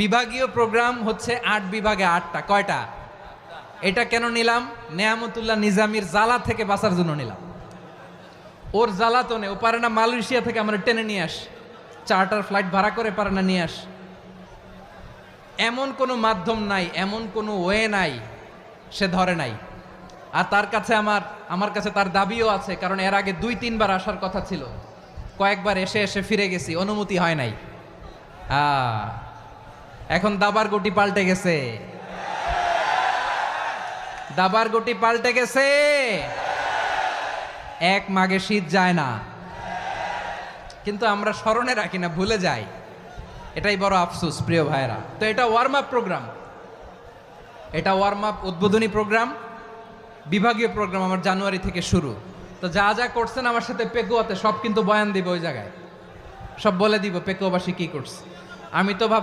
বিভাগীয় প্রোগ্রাম হচ্ছে 8 বিভাগে 8টা। কয়টা? এটা কেন নিলাম? নেয়ামতুল্লাহ নিজামীর জ্বালা থেকে বাঁচার জন্য নিলাম। ওর জ্বালাতনে ও পারে না মালয়েশিয়া থেকে আমরা টেনে নিয়ে আস, চার্টার ফ্লাইট ভাড়া করে পারে না নিয়ে আস। এমন কোনো মাধ্যম নাই, এমন কোনো ওয়ে নাই সে ধরে নাই। আর তার কাছে আমার কাছে তার দাবিও আছে, কারণ এর আগে 2-3 বার আসার কথা ছিল, কয়েকবার এসে এসে ফিরে গেছি, অনুমতি হয় নাই। এখন দাবার গুটি পাল্টে গেছে, দাবার গুটি পাল্টে গেছে। এক মাঘে শীত যায় না, কিন্তু আমরা স্মরণে রাখি না, ভুলে যাই। এটাই বড় আফসোস প্রিয় ভাইরা। তো এটা ওয়ার্ম আপ প্রোগ্রাম, এটা ওয়ার্ম আপ উদ্বোধনী প্রোগ্রাম, বিভাগীয় প্রোগ্রাম আমার জানুয়ারি থেকে শুরু। তো যা যা করছেন আমার সাথে পেকুয়াতে সব কিন্তু বয়ান দিব, ওই জায়গায় সব বলে দিব পেকুয়াবাসী কি করছে। আমি তো ভাবছি